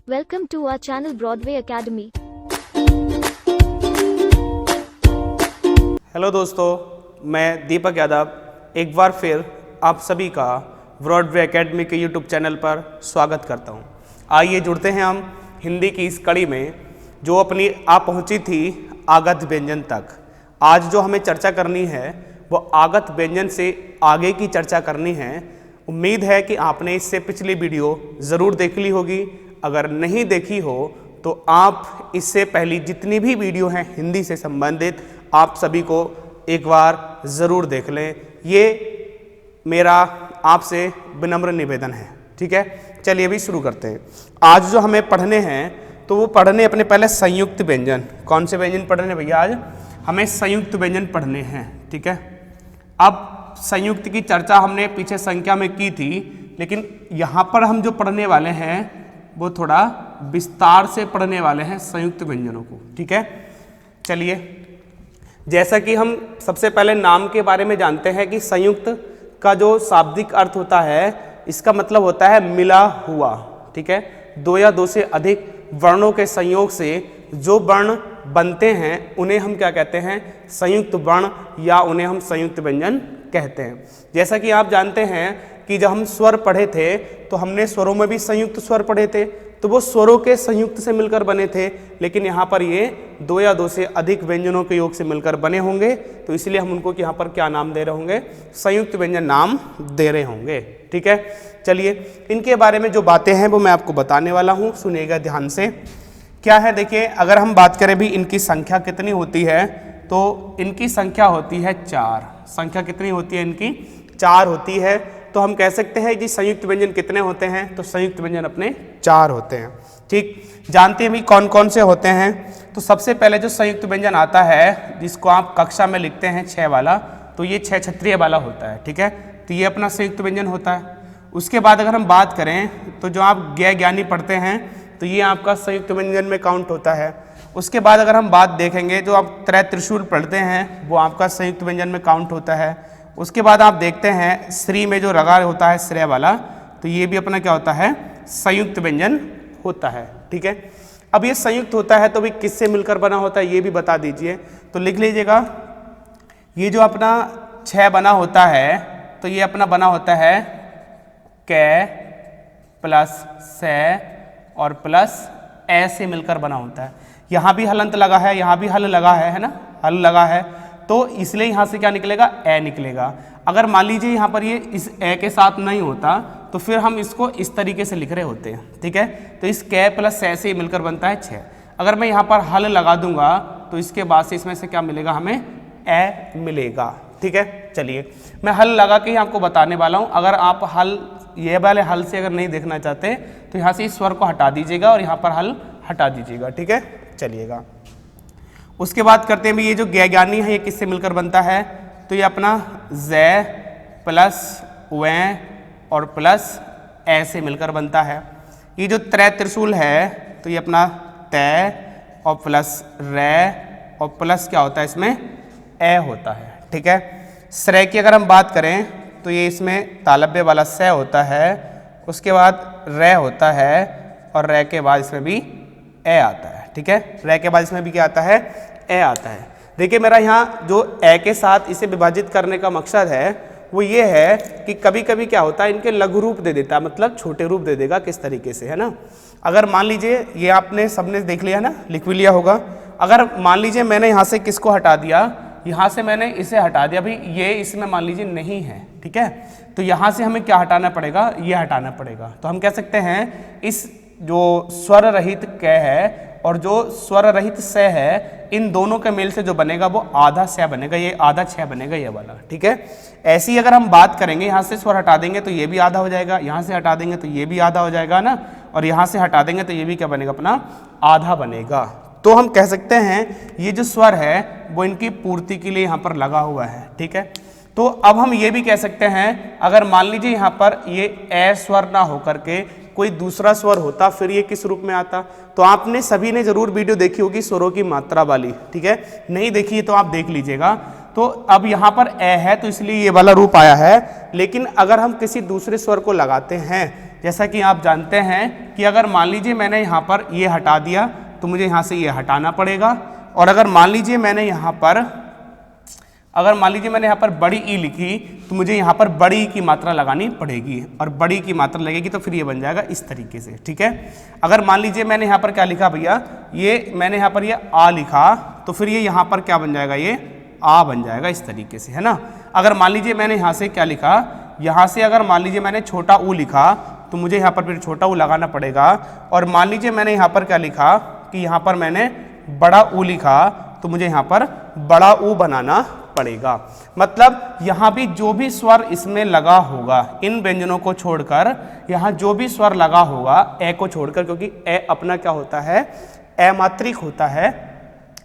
Welcome to our channel Broadway Academy. Hello दोस्तों, मैं दीपक यादव एक बार फिर आप सभी का ब्रॉडवे एकेडमी के यूट्यूब चैनल पर स्वागत करता हूं। आइए जुड़ते हैं हम हिंदी की इस कड़ी में जो अपनी आ पहुंची थी आगत व्यंजन तक। आज जो हमें चर्चा करनी है वो आगत व्यंजन से आगे की चर्चा करनी है। उम्मीद है कि आपने इससे पिछली वीडियो ज़रूर देख ली होगी। अगर नहीं देखी हो तो आप इससे पहली जितनी भी वीडियो हैं हिंदी से संबंधित आप सभी को एक बार ज़रूर देख लें। ये मेरा आपसे विनम्र निवेदन है, ठीक है। चलिए अभी शुरू करते हैं। आज जो हमें पढ़ने हैं तो वो पढ़ने अपने पहले संयुक्त व्यंजन। कौन से व्यंजन पढ़ने भैया? आज हमें संयुक्त व्यंजन पढ़ने हैं, ठीक है। अब संयुक्त की चर्चा हमने पीछे संख्या में की थी, लेकिन यहाँ पर हम जो पढ़ने वाले हैं वो थोड़ा विस्तार से पढ़ने वाले हैं संयुक्त व्यंजनों को, ठीक है। चलिए, जैसा कि हम सबसे पहले नाम के बारे में जानते हैं कि संयुक्त का जो शाब्दिक अर्थ होता है इसका मतलब होता है मिला हुआ, ठीक है। दो या दो से अधिक वर्णों के संयोग से जो वर्ण बनते हैं उन्हें हम क्या कहते हैं? संयुक्त वर्ण, या उन्हें हम संयुक्त व्यंजन कहते हैं। जैसा कि आप जानते हैं कि जब हम स्वर पढ़े थे तो हमने स्वरों में भी संयुक्त स्वर पढ़े थे, तो वो स्वरों के संयुक्त से मिलकर बने थे। लेकिन यहाँ पर ये दो या दो से अधिक व्यंजनों के योग से मिलकर बने होंगे, तो इसलिए हम उनको यहाँ पर क्या नाम दे रहे होंगे? संयुक्त व्यंजन नाम दे रहे होंगे, ठीक है। चलिए, इनके बारे में जो बातें हैं वो मैं आपको बताने वाला हूँ, सुनिएगा ध्यान से। क्या है देखिए, अगर हम बात करें भी इनकी संख्या कितनी होती है तो इनकी संख्या होती है 4। संख्या कितनी होती है इनकी? 4 होती है। तो हम कह सकते हैं कि संयुक्त व्यंजन कितने होते हैं? तो संयुक्त व्यंजन अपने 4 होते हैं, ठीक। जानते हैं भी कौन कौन से होते हैं? तो सबसे पहले जो संयुक्त व्यंजन आता है जिसको आप कक्षा में लिखते हैं 6 वाला, तो ये 6 छत्रिय वाला होता है, ठीक है। तो ये अपना संयुक्त व्यंजन होता है। उसके बाद अगर हम बात करें तो जो आप ज्ञ ज्ञानी पढ़ते हैं तो ये आपका संयुक्त व्यंजन में काउंट होता है। उसके बाद अगर हम बात देखेंगे जो आप त्रय त्रिशूल पढ़ते हैं वो आपका संयुक्त व्यंजन में काउंट होता है। उसके बाद आप देखते हैं श्री में जो रगा होता है श्रेय वाला, तो ये भी अपना क्या होता है? संयुक्त व्यंजन होता है, ठीक है। अब ये संयुक्त होता है तो भी किससे मिलकर बना होता है ये भी बता दीजिए। तो लिख लीजिएगा, ये जो अपना 6 बना होता है तो ये अपना बना होता है क प्लस से और प्लस ए से मिलकर बना होता है। यहाँ भी हलंत लगा है, यहाँ भी हल लगा है ना, हल लगा है, तो इसलिए यहाँ से क्या निकलेगा? ए निकलेगा। अगर मान लीजिए यहाँ पर ये इस ए के साथ नहीं होता तो फिर हम इसको इस तरीके से लिख रहे होते हैं, ठीक है। तो इस क प्लस से से मिलकर बनता है 6। अगर मैं यहाँ पर हल लगा दूंगा तो इसके बाद से इसमें से क्या मिलेगा? हमें ए मिलेगा, ठीक है। चलिए, मैं हल लगा के ही आपको बताने वाला हूँ। अगर आप हल ये वाले हल से अगर नहीं देखना चाहते तो यहाँ से इस स्वर को हटा दीजिएगा और यहाँ पर हल हटा दीजिएगा, ठीक है। चलिएगा, उसके बाद करते हैं भी ये जो ज्ञ ज्ञानी है ये किससे मिलकर बनता है? तो ये अपना ज़ प्लस व और प्लस ए से मिलकर बनता है। ये जो त्रय त्रिशूल है तो ये अपना तय और प्लस रे और प्लस क्या होता है? इसमें ए होता है, ठीक है। श्रेय की अगर हम बात करें तो ये इसमें तालव्य वाला से होता है, उसके बाद रे होता है और रे के बाद इसमें भी ए आता है, ठीक है। रे के बाद इसमें भी क्या आता है? ए आता है। देखिए, मेरा यहाँ जो ए के साथ इसे विभाजित करने का मकसद है वो ये है कि कभी कभी क्या होता है इनके लघु रूप दे देता है, मतलब छोटे रूप दे देगा किस तरीके से, है ना। अगर मान लीजिए ये आपने सबने देख लिया ना, लिख भी लिया होगा। अगर मान लीजिए मैंने यहाँ से किसको हटा दिया? यहाँ से मैंने इसे हटा दिया, भाई ये इसमें मान लीजिए नहीं है, ठीक है। तो यहाँ से हमें क्या हटाना पड़ेगा? ये हटाना पड़ेगा। तो हम कह सकते हैं इस जो स्वर रहित क है और जो स्वर रहित से है, इन दोनों के मेल से जो बनेगा वो आधा से बनेगा, ये आधा 6 बनेगा ये वाला, ठीक है। ऐसी ही अगर हम बात करेंगे, यहाँ से स्वर हटा देंगे तो ये भी आधा हो जाएगा, यहाँ से हटा देंगे तो ये भी आधा हो जाएगा ना, और यहाँ से हटा देंगे तो ये भी क्या बनेगा? अपना आधा बनेगा। तो हम कह सकते हैं ये जो स्वर है वो इनकी पूर्ति के लिए यहाँ पर लगा हुआ है, ठीक है। तो अब हम ये भी कह सकते हैं, अगर मान लीजिए यहाँ पर ये ए स्वर ना होकर के कोई दूसरा स्वर होता फिर ये किस रूप में आता? तो आपने सभी ने जरूर वीडियो देखी होगी स्वरों की मात्रा वाली, ठीक है। नहीं देखी है तो आप देख लीजिएगा। तो अब यहाँ पर ए है तो इसलिए ये वाला रूप आया है। लेकिन अगर हम किसी दूसरे स्वर को लगाते हैं, जैसा कि आप जानते हैं कि अगर मान लीजिए मैंने यहाँ पर ये हटा दिया तो मुझे यहाँ से ये हटाना पड़ेगा, और अगर मान लीजिए मैंने यहाँ पर बड़ी ई लिखी तो मुझे यहाँ पर बड़ी ई की मात्रा लगानी पड़ेगी, और बड़ी की मात्रा लगेगी तो फिर ये बन जाएगा इस तरीके से, ठीक है। अगर मान लीजिए मैंने यहाँ पर क्या लिखा भैया, ये मैंने यहाँ पर ये आ लिखा तो फिर ये यहाँ पर क्या बन जाएगा, ये आ बन जाएगा इस तरीके से, है ना। अगर मान लीजिए मैंने यहाँ से क्या लिखा, यहाँ से अगर मान लीजिए मैंने छोटा ऊ लिखा तो मुझे यहाँ पर फिर छोटा ऊ लगाना पड़ेगा, और मान लीजिए मैंने यहाँ पर क्या लिखा कि यहाँ पर मैंने बड़ा ऊ लिखा तो मुझे यहाँ पर बड़ा ऊ बनाना पड़ेगा। मतलब यहाँ भी जो भी स्वर इसमें लगा होगा, इन व्यंजनों को छोड़कर यहाँ जो भी स्वर लगा होगा ए को छोड़कर, क्योंकि ए अपना क्या होता है, अमात्रिक होता है,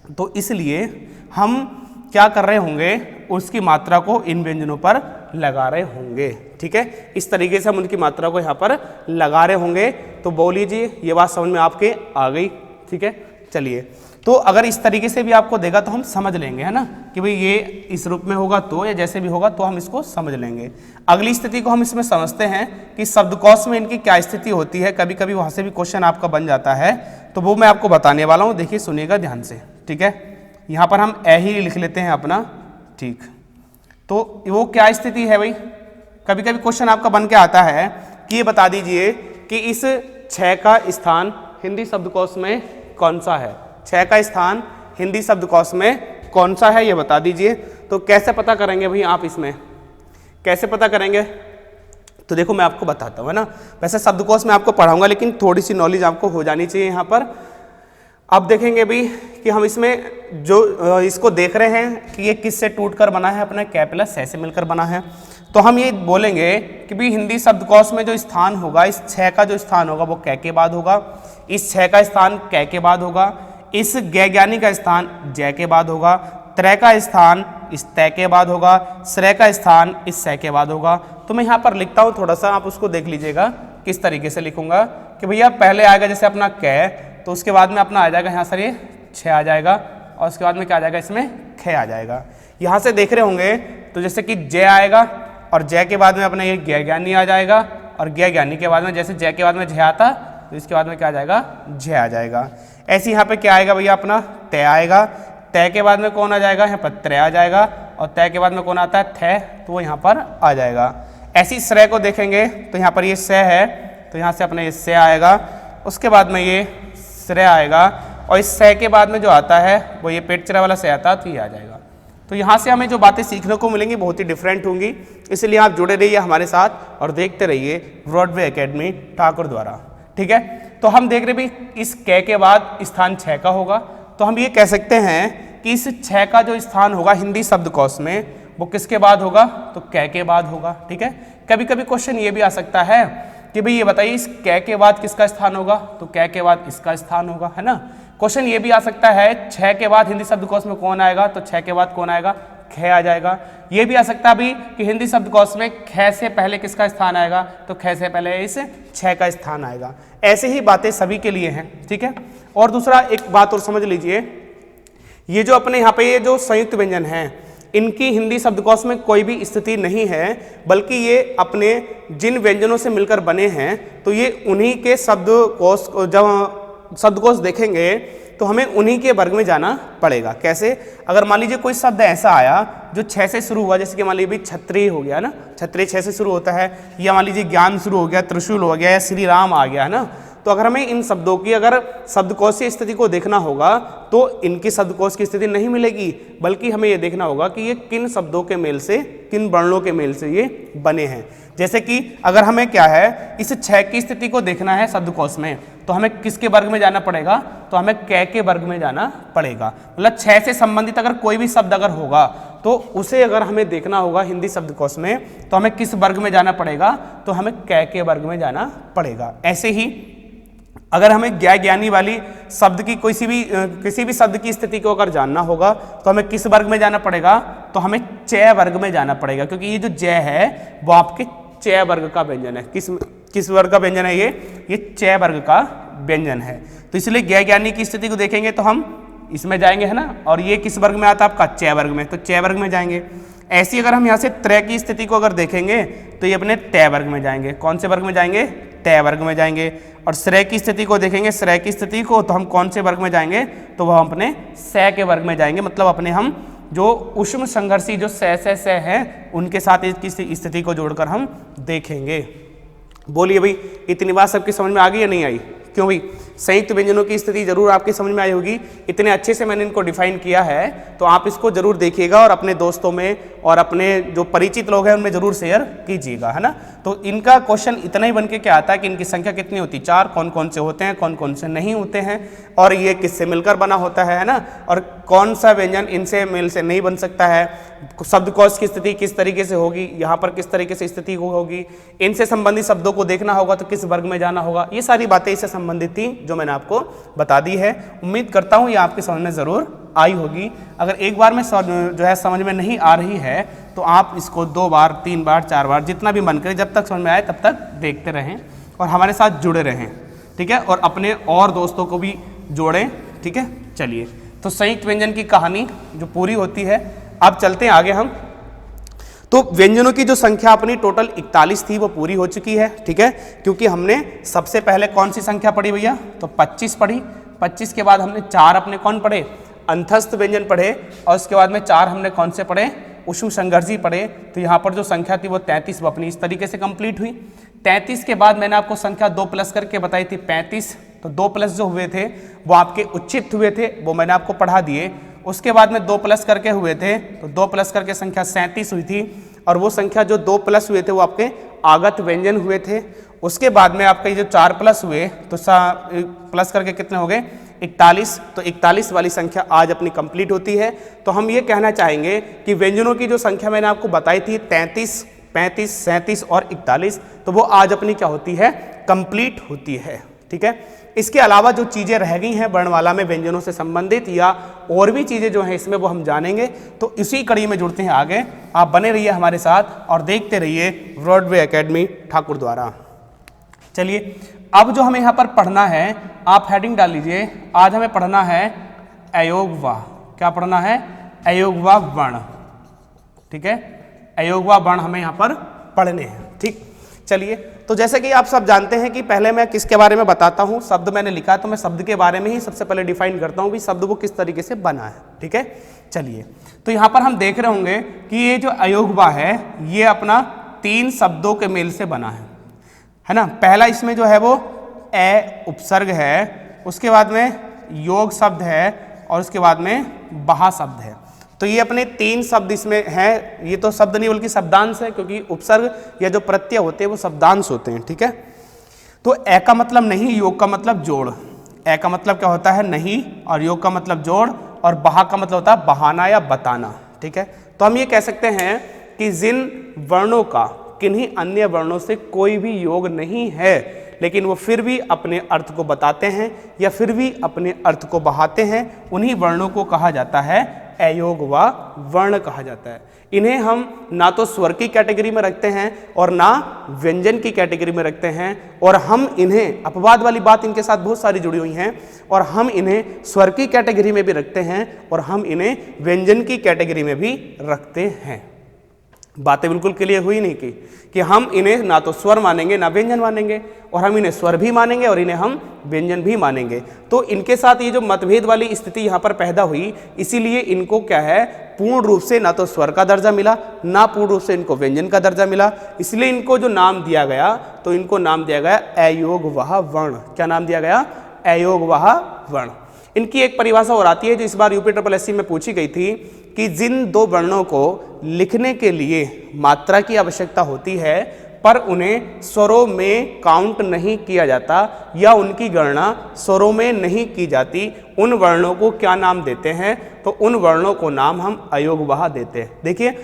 तो इसलिए हम क्या कर रहे होंगे, उसकी मात्रा को इन व्यंजनों पर लगा रहे होंगे, ठीक है। इस तरीके से हम उनकी मात्रा को यहाँ पर लगा रहे होंगे। तो बोल लीजिए, ये बात समझ में आपके आ गई, ठीक है। चलिए, तो अगर इस तरीके से भी आपको देगा तो हम समझ लेंगे, है ना, कि भाई ये इस रूप में होगा तो, या जैसे भी होगा तो हम इसको समझ लेंगे। अगली स्थिति को हम इसमें समझते हैं कि शब्दकोश में इनकी क्या स्थिति होती है। कभी कभी वहाँ से भी क्वेश्चन आपका बन जाता है, तो वो मैं आपको बताने वाला हूँ। देखिए, सुनिएगा ध्यान से, ठीक है। यहाँ पर हम ए ही लिख लेते हैं अपना, ठीक। तो वो क्या स्थिति है भाई, कभी कभी क्वेश्चन आपका बन के आता है कि ये बता दीजिए कि इस 6 का स्थान हिंदी शब्दकोश में कौन सा है। 6 का स्थान हिंदी शब्दकोश में कौन सा है, ये बता दीजिए। तो कैसे पता करेंगे भाई आप, इसमें कैसे पता करेंगे, तो देखो मैं आपको बताता हूँ, है ना। वैसे शब्दकोश में आपको पढ़ाऊंगा, लेकिन थोड़ी सी नॉलेज आपको हो जानी चाहिए यहाँ पर। अब देखेंगे भी कि हम इसमें जो इसको देख रहे हैं कि ये किससे टूटकर बना है, अपना कै प्लस से मिलकर बना है। तो हम ये बोलेंगे कि भी हिंदी शब्दकोश में जो स्थान होगा, इस 6 का जो स्थान होगा वो कै के बाद होगा, इस 6 का स्थान कै के बाद होगा, इस ज्ञानी का स्थान जय के बाद होगा, त्रय का स्थान इस तय के बाद होगा, श्रय का स्थान इस सै के बाद होगा। तो मैं यहाँ पर लिखता हूँ, थोड़ा सा आप उसको देख लीजिएगा किस तरीके से लिखूंगा कि भैया पहले आएगा जैसे अपना कै, तो उसके बाद में अपना आ जाएगा यहाँ सर ये 6 आ जाएगा, और उसके बाद में क्या आ जाएगा, इसमें ख आ जाएगा। यहाँ से देख रहे होंगे तो जैसे कि जय आएगा, और जय के बाद में अपना ये ज्ञानी आ जाएगा, और ज्ञानी के बाद में जैसे जय के बाद में झ आता तो इसके बाद में क्या आ जाएगा, झ आ जाएगा। ऐसे यहाँ पे क्या आएगा भैया, अपना तय आएगा, तय के बाद में कौन आ जाएगा, यहाँ पर त्रय आ जाएगा, और तय के बाद में कौन आता है, थ, तो वो यहाँ पर आ जाएगा। ऐसी श्रय को देखेंगे तो यहाँ पर ये स है, तो यहाँ से अपना ये स आएगा, उसके बाद में ये श्रय आएगा, और इस स के बाद में जो आता है वो ये पेट चरा वाला स आता है, तो ये आ जाएगा। तो यहाँ से हमें जो बातें सीखने को मिलेंगी बहुत ही डिफरेंट होंगी, इसलिए आप जुड़े रहिए हमारे साथ और देखते रहिए ब्रॉडवे एकेडमी ठाकुर द्वारा, ठीक है। तो हम देख रहे भी इस कै के बाद स्थान 6 का होगा, तो हम ये कह सकते हैं कि इस 6 का जो स्थान होगा हिंदी शब्दकोश में वो किसके बाद होगा, तो कै के बाद होगा, ठीक है। कभी कभी क्वेश्चन ये भी आ सकता है कि भाई ये बताइए इस कै के बाद किसका स्थान होगा, तो कै के बाद इसका स्थान होगा, है ना। क्वेश्चन ये भी आ सकता है 6 के बाद हिंदी शब्दकोश में कौन आएगा, तो 6 के बाद कौन आएगा, ख आ जाएगा। ये भी आ सकता है अभी कि हिंदी शब्दकोश में ख से पहले किसका स्थान आएगा, तो ख से पहले इस 6 का स्थान आएगा। ऐसे ही बातें सभी के लिए हैं, ठीक है। और दूसरा एक बात और समझ लीजिए, ये जो अपने यहाँ पे ये जो संयुक्त व्यंजन हैं इनकी हिंदी शब्दकोश में कोई भी स्थिति नहीं है, बल्कि ये अपने जिन व्यंजनों से मिलकर बने हैं तो ये उन्हीं के शब्दकोश, जब शब्दकोश देखेंगे तो हमें उन्हीं के वर्ग में जाना पड़ेगा। कैसे, अगर मान लीजिए कोई शब्द ऐसा आया जो 6 से शुरू हुआ, जैसे कि मान लीजिए क्षत्रिय हो गया ना, क्षत्रिय 6 से शुरू होता है, या मान लीजिए ज्ञान शुरू हो गया, त्रिशूल हो गया, या श्री राम आ गया, है ना। तो अगर हमें इन शब्दों की अगर शब्दकोशीय स्थिति को देखना होगा तो इनकी शब्दकोश की स्थिति नहीं मिलेगी, बल्कि हमें ये देखना होगा कि ये किन शब्दों के मेल से, किन वर्णों के मेल से ये बने हैं। जैसे कि अगर हमें क्या है, इस 6 की स्थिति को देखना है शब्दकोश में, तो हमें किसके वर्ग में जाना पड़ेगा, तो हमें कै के वर्ग में जाना पड़ेगा। मतलब 6 से संबंधित अगर कोई भी शब्द अगर होगा तो उसे अगर हमें देखना होगा हिंदी शब्दकोश में, तो हमें किस वर्ग में जाना पड़ेगा, तो हमें कै के वर्ग में जाना पड़ेगा। ऐसे ही अगर हमें ज्ञानी वाली शब्द की किसी भी शब्द की स्थिति को अगर जानना होगा तो हमें किस वर्ग में जाना पड़ेगा, तो हमें चय वर्ग में जाना पड़ेगा, क्योंकि ये जो जय है वो आपके चय वर्ग का व्यंजन है। किस वर्ग का व्यंजन है ये चय वर्ग का व्यंजन है। तो इसलिए ज्ञानी की स्थिति को देखेंगे तो हम इसमें जाएंगे, है ना। और ये किस वर्ग में आता है आपका, चय वर्ग में, तो चय वर्ग में जाएंगे। ऐसी अगर हम यहाँ से त्रय की स्थिति को अगर देखेंगे तो ये अपने तय वर्ग में जाएंगे। कौन से वर्ग में जाएंगे, तय वर्ग में जाएंगे। और श्रेय की स्थिति को देखेंगे, श्रेय की स्थिति को, तो हम कौन से वर्ग में जाएंगे, तो वह अपने सय के वर्ग में जाएंगे। मतलब अपने हम जो उष्म संघर्षी जो सय है उनके साथ इसकी स्थिति को जोड़कर हम देखेंगे। बोलिए भाई, इतनी बात सबकी समझ में आ गई या नहीं आई? क्यों भाई, संयुक्त व्यंजनों की स्थिति जरूर आपकी समझ में आई होगी। इतने अच्छे से मैंने इनको डिफाइन किया है, तो आप इसको जरूर देखिएगा और अपने दोस्तों में और अपने जो परिचित लोग हैं उनमें जरूर शेयर कीजिएगा, है ना। तो इनका क्वेश्चन इतना ही बन के क्या आता है कि इनकी संख्या कितनी होती है, 4, कौन कौन से होते हैं, कौन कौन से नहीं होते हैं, और ये किससे मिलकर बना होता है ना, और कौन सा व्यंजन इनसे मेल से नहीं बन सकता है, शब्दकोश की स्थिति किस तरीके से होगी, यहाँ पर किस तरीके से स्थिति होगी, इनसे संबंधित शब्दों को देखना होगा तो किस वर्ग में जाना होगा। ये सारी बातें इससे संबंधित थी जो मैंने आपको बता दी है। उम्मीद करता हूँ ये आपके समझ में जरूर आई होगी। अगर एक बार में जो है समझ में नहीं आ रही है तो आप इसको 2 बार 3 बार 4 बार जितना भी मन करे, जब तक समझ में आए तब तक देखते रहें और हमारे साथ जुड़े रहें, ठीक है, और अपने और दोस्तों को भी जोड़ें, ठीक है। चलिए, तो संयुक्त व्यंजन की कहानी जो पूरी होती है, अब चलते हैं आगे हम। तो व्यंजनों की जो संख्या अपनी टोटल 41 थी वो पूरी हो चुकी है, ठीक है, क्योंकि हमने सबसे पहले कौन सी संख्या पढ़ी भैया, तो 25 पढ़ी। 25 के बाद हमने 4 अपने कौन पढ़े, अंतस्थ व्यंजन पढ़े, और उसके बाद में 4 हमने कौन से पढ़े, उष्म संघर्षी पढ़े। तो यहाँ पर जो संख्या थी वो 33 वो अपनी इस तरीके से कंप्लीट हुई। 33 के बाद मैंने आपको संख्या 2 प्लस करके बताई थी 35, तो 2 प्लस जो हुए थे वो आपके उच्चित हुए थे, वो मैंने आपको पढ़ा दिए। उसके बाद में 2 प्लस करके हुए थे, तो 2 प्लस करके संख्या 37 हुई थी, और वो संख्या जो 2 प्लस हुए थे वो आपके आगत व्यंजन हुए थे। उसके बाद में आपके जो 4 प्लस हुए तो प्लस करके कितने हो गए, 41। तो 41 वाली संख्या आज अपनी कंप्लीट होती है। तो हम ये कहना चाहेंगे कि व्यंजनों की जो संख्या मैंने आपको बताई थी 33, 35, 37 और 41, तो वो आज अपनी क्या होती है, कंप्लीट होती है, ठीक है। इसके अलावा जो चीज़ें रह गई हैं वर्णमाला में व्यंजनों से संबंधित या और भी चीज़ें जो हैं इसमें, वो हम जानेंगे। तो इसी कड़ी में जुड़ते हैं आगे। आप बने रहिए हमारे साथ और देखते रहिए ब्रॉडवे एकेडमी ठाकुर द्वारा। चलिए, अब जो हमें यहाँ पर पढ़ना है, आप हेडिंग डाल लीजिए। आज हमें पढ़ना है अयोगवा। क्या पढ़ना है, अयोगवा वर्ण, ठीक है, अयोगवा वर्ण हमें यहाँ पर पढ़ने हैं, ठीक। चलिए, तो जैसे कि आप सब जानते हैं कि पहले मैं किसके बारे में बताता हूँ, शब्द मैंने लिखा है तो मैं शब्द के बारे में ही सबसे पहले डिफाइन करता हूँ कि शब्द वो किस तरीके से बना है, ठीक है। चलिए, तो यहाँ पर हम देख रहे होंगे कि ये जो अयोगवा है ये अपना 3 शब्दों के मेल से बना है ना। पहला इसमें जो है वो ए उपसर्ग है, उसके बाद में योग शब्द है, और उसके बाद में बहा शब्द है। तो ये अपने 3 शब्द इसमें हैं। ये तो शब्द नहीं बल्कि शब्दांश है, क्योंकि उपसर्ग या जो प्रत्यय होते हैं वो शब्दांश होते हैं, ठीक है। तो ए का मतलब नहीं, योग का मतलब जोड़। ए का मतलब क्या होता है, नहीं, और योग का मतलब जोड़, और बहा का मतलब होता है बहाना या बताना, ठीक है। तो हम ये कह सकते हैं कि जिन वर्णों का किन्हीं अन्य वर्णों से कोई भी योग नहीं है, लेकिन वो फिर भी अपने अर्थ को बताते हैं या फिर भी अपने अर्थ को बहाते हैं, उन्हीं वर्णों को कहा जाता है अयोगवा वर्ण कहा जाता है। इन्हें हम ना तो स्वर की कैटेगरी में रखते हैं और ना व्यंजन की कैटेगरी में रखते हैं, और हम इन्हें, अपवाद वाली बात इनके साथ बहुत सारी जुड़ी हुई हैं, और हम इन्हें स्वर की कैटेगरी में भी रखते हैं और हम इन्हें व्यंजन की कैटेगरी में भी रखते हैं। बातें बिल्कुल क्लियर हुई नहीं कि हम इन्हें ना तो स्वर मानेंगे ना व्यंजन मानेंगे, और हम इन्हें स्वर भी मानेंगे और इन्हें हम व्यंजन भी मानेंगे। तो इनके साथ ये जो मतभेद वाली स्थिति यहाँ पर पैदा हुई, इसीलिए इनको क्या है, पूर्ण रूप से ना तो स्वर का दर्जा मिला ना पूर्ण रूप से इनको व्यंजन का दर्जा मिला। इसलिए इनको जो नाम दिया गया, तो इनको नाम दिया गया अयोगवाह वर्ण। क्या नाम दिया गया, अयोगवाह वर्ण। इनकी एक परिभाषा और आती है जो इस बार यूपीएससी में पूछी गई थी कि जिन 2 वर्णों को लिखने के लिए मात्रा की आवश्यकता होती है पर उन्हें स्वरों में काउंट नहीं किया जाता या उनकी गणना स्वरों में नहीं की जाती, उन वर्णों को क्या नाम देते हैं, तो उन वर्णों को नाम हम अयोगवाह देते हैं। देखिए,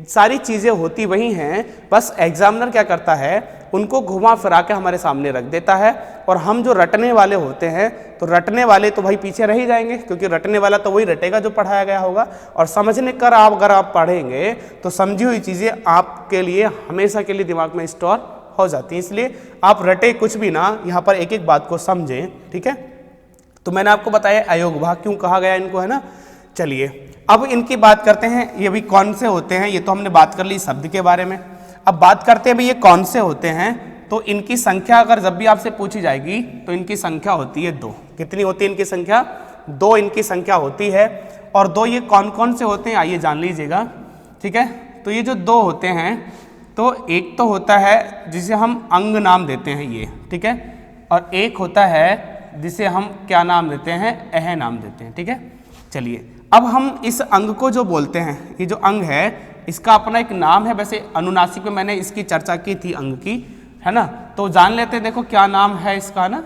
सारी चीज़ें होती वही हैं, बस एग्जामिनर क्या करता है, उनको घुमा फिरा के हमारे सामने रख देता है, और हम जो रटने वाले होते हैं, तो रटने वाले तो भाई पीछे रह ही जाएंगे, क्योंकि रटने वाला तो वही रटेगा जो पढ़ाया गया होगा, और समझने कर आप अगर आप पढ़ेंगे तो समझी हुई चीज़ें आपके लिए हमेशा के लिए दिमाग में स्टोर हो जाती हैं। इसलिए आप रटे कुछ भी ना, यहाँ पर एक एक बात को समझें, ठीक है। तो मैंने आपको बताया अयोगवाह क्यों कहा गया इनको, है ना। चलिए, अब इनकी बात करते हैं, ये भी कौन से होते हैं, ये तो हमने बात कर ली शब्द के बारे में। अब बात करते हैं भाई ये कौन से होते हैं, तो इनकी संख्या अगर जब भी आपसे पूछी जाएगी तो इनकी संख्या होती है 2। कितनी होती है इनकी संख्या? 2 इनकी संख्या होती है। और 2 ये कौन कौन से होते हैं आइए जान लीजिएगा, ठीक है। तो ये जो 2 होते हैं, तो एक तो होता है जिसे हम अंग नाम देते हैं ये, ठीक है, और एक होता है जिसे हम क्या नाम देते हैं? अह नाम देते हैं, ठीक है। चलिए अब हम इस अंग को जो बोलते हैं, ये जो अंग है इसका अपना एक नाम है। वैसे अनुनासिक में मैंने इसकी चर्चा की थी अंग की, है ना, तो जान लेते हैं। देखो क्या नाम है इसका ना,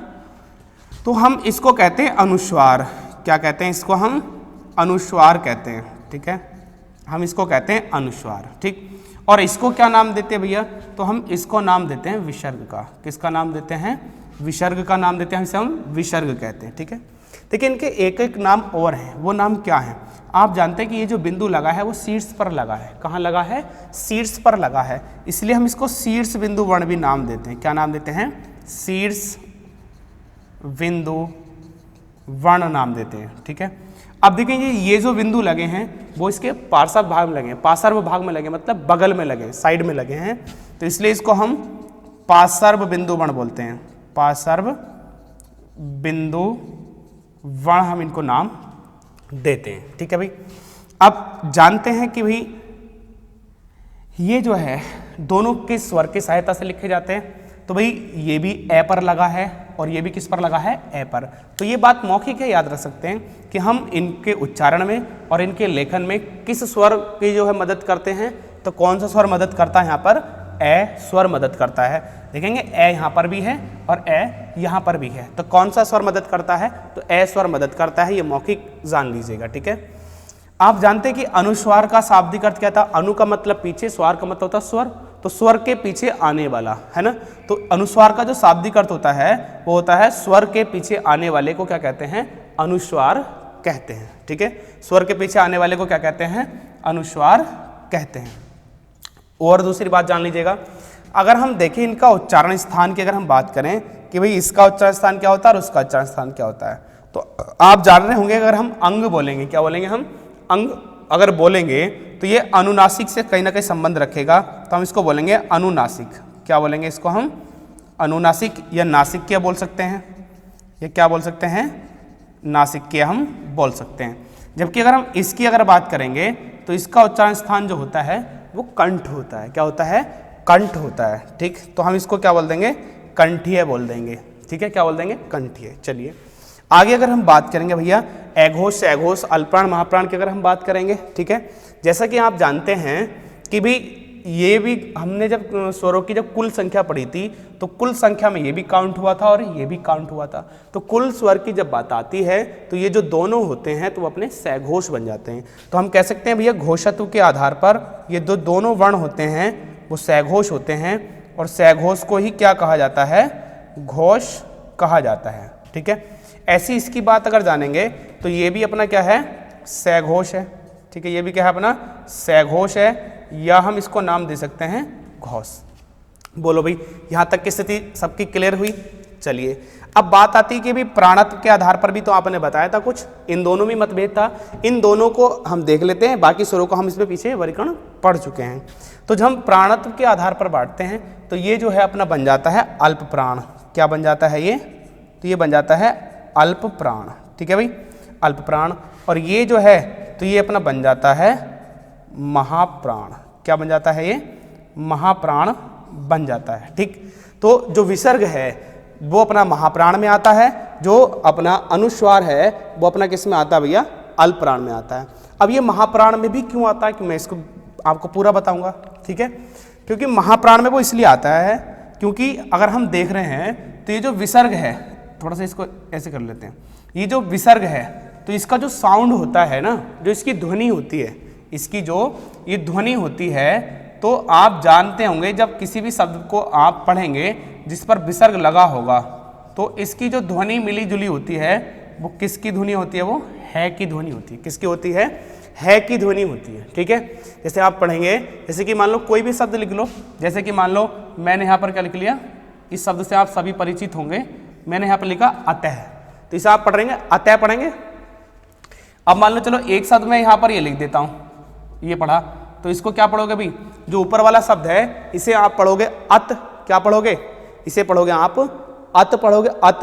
तो हम इसको कहते हैं अनुस्वार। क्या कहते हैं इसको? हम अनुस्वार कहते हैं, ठीक है, हम इसको कहते हैं अनुस्वार, ठीक। और इसको क्या नाम देते हैं भैया? तो हम इसको नाम देते हैं विसर्ग का। किसका नाम देते हैं? विसर्ग का नाम देते हैं, इसे हम विसर्ग कहते हैं, ठीक है। देखिए इनके एक एक नाम और हैं, वो नाम क्या है? आप जानते हैं कि ये जो बिंदु लगा है वो शीर्ष पर लगा है। कहाँ लगा है? शीर्ष पर लगा है, इसलिए हम इसको शीर्ष बिंदु वर्ण भी नाम देते हैं। क्या नाम देते हैं? शीर्ष बिंदु वर्ण नाम देते हैं, ठीक है। अब देखेंगे ये जो बिंदु लगे हैं वो इसके पार्श्व भाग में लगे हैं, पार्श्व भाग में लगे, मतलब बगल में लगे, साइड में लगे हैं, तो इसलिए इसको हम पार्श्व बिंदु वर्ण बोलते हैं। पार्श्व बिंदु वर्ण हम इनको नाम देते हैं, ठीक है भाई। अब जानते हैं कि भाई ये जो है दोनों किस स्वर की सहायता से लिखे जाते हैं? तो भाई ये भी ए पर लगा है और ये भी किस पर लगा है? ए पर। तो ये बात मौखिक है, याद रख सकते हैं कि हम इनके उच्चारण में और इनके लेखन में किस स्वर की जो है मदद करते हैं। तो कौन सा स्वर मदद करता है यहाँ पर? ए स्वर मदद करता है। देखेंगे ए यहाँ पर भी है और ए यहाँ पर भी है, तो कौन सा स्वर मदद करता है? तो ए स्वर मदद करता है, ये मौखिक जान लीजिएगा, ठीक है। आप जानते हैं कि अनुस्वार का शाब्दिक अर्थ क्या था? अनु का मतलब पीछे, स्वार का मतलब होता है स्वर, तो स्वर के पीछे आने वाला, है ना। तो अनुस्वार का जो शाब्दिक अर्थ होता है वो होता है स्वर के पीछे आने वाले को क्या कहते हैं? अनुस्वार कहते हैं, ठीक है। स्वर के पीछे आने वाले को क्या कहते हैं? अनुस्वार कहते हैं। और दूसरी बात जान लीजिएगा, अगर हम देखें इनका उच्चारण स्थान की, अगर हम बात करें कि भाई इसका उच्चारण स्थान क्या होता है और उसका उच्चारण स्थान क्या होता है, तो आप जान रहे होंगे अगर हम अंग बोलेंगे, क्या बोलेंगे हम? अंग अगर बोलेंगे तो ये अनुनासिक से कहीं ना कहीं संबंध रखेगा, तो हम इसको बोलेंगे अनुनासिक। क्या बोलेंगे इसको हम? अनुनासिक या नासिक्य बोल सकते हैं, ये क्या बोल सकते हैं? नासिक्य हम बोल सकते हैं। जबकि अगर हम इसकी अगर बात करेंगे तो इसका उच्चारण स्थान जो होता है वो कंठ होता है। क्या होता है? कंठ होता है, ठीक। तो हम इसको क्या बोल देंगे? कंठीय बोल देंगे, ठीक है। क्या बोल देंगे? कंठीय। चलिए आगे अगर हम बात करेंगे भैया अघोष, सघोष, अल्पप्राण, महाप्राण की अगर हम बात करेंगे, ठीक है। जैसा कि आप जानते हैं कि भी ये भी हमने जब स्वरों की जब कुल संख्या पढ़ी थी तो कुल संख्या में ये भी काउंट हुआ था और ये भी काउंट हुआ था। तो कुल स्वर की जब बात आती है तो ये जो दोनों होते हैं तो वो अपने सघोष बन जाते हैं। तो हम कह सकते हैं भैया घोषत्व के आधार पर ये दोनों वर्ण होते हैं वो सघोष होते हैं, और सघोष को ही क्या कहा जाता है? घोष कहा जाता है, ठीक है। ऐसी इसकी बात अगर जानेंगे तो ये भी अपना क्या है? सघोष है, ठीक है। ये भी क्या है? अपना सघोष है, या हम इसको नाम दे सकते हैं घोष। बोलो भाई यहाँ तक की स्थिति सबकी क्लियर हुई? चलिए अब बात आती है कि भाई प्राणत्व के आधार पर भी तो आपने बताया था कुछ, इन दोनों में मतभेद था। इन दोनों को हम देख लेते हैं, बाकी स्वरों को हम इसमें पीछे वर्गीकरण पढ़ चुके हैं। तो जब हम प्राणत्व के आधार पर बांटते हैं तो ये जो है अपना बन जाता है अल्प प्राण। क्या बन जाता है ये? तो ये बन जाता है अल्प प्राण, ठीक है भाई, अल्प प्राण। और ये जो है तो ये अपना बन जाता है महाप्राण। क्या बन जाता है? ये महाप्राण बन जाता है, ठीक। तो जो विसर्ग है वो अपना महाप्राण में आता है, जो अपना अनुस्वार है वो अपना किस में आता है भैया? अल्प प्राण में आता है। अब ये महाप्राण में भी क्यों आता है कि मैं इसको आपको पूरा बताऊंगा, ठीक है। क्योंकि महाप्राण में वो इसलिए आता है क्योंकि अगर हम देख रहे हैं तो ये जो विसर्ग है, थोड़ा सा इसको ऐसे कर लेते हैं, ये जो विसर्ग है तो इसका जो साउंड होता है ना, जो इसकी ध्वनि होती है, इसकी जो ये ध्वनि होती है, तो आप जानते होंगे जब किसी भी शब्द को आप पढ़ेंगे जिस पर विसर्ग लगा होगा तो इसकी जो ध्वनि मिली जुली होती है वो किसकी ध्वनि होती है? वो है की ध्वनि होती है। किसकी होती है? है की ध्वनि होती है, ठीक है। जैसे आप पढ़ेंगे, जैसे कि मान लो कोई भी शब्द लिख लो, जैसे कि मान लो मैंने यहाँ पर क्या लिख लिया, इस शब्द से आप सभी परिचित होंगे, मैंने यहाँ पर लिखा अतः, तो इसे आप पढ़ेंगे अतः पढ़ेंगे। अब मान लो चलो एक शब्द में यहाँ पर ये लिख देता हूँ, ये पढ़ा, तो इसको क्या पढ़ोगे भाई? जो ऊपर वाला शब्द है इसे आप पढ़ोगे अत, क्या पढ़ोगे? इसे पढ़ोगे आप अत पढ़ोगे अत,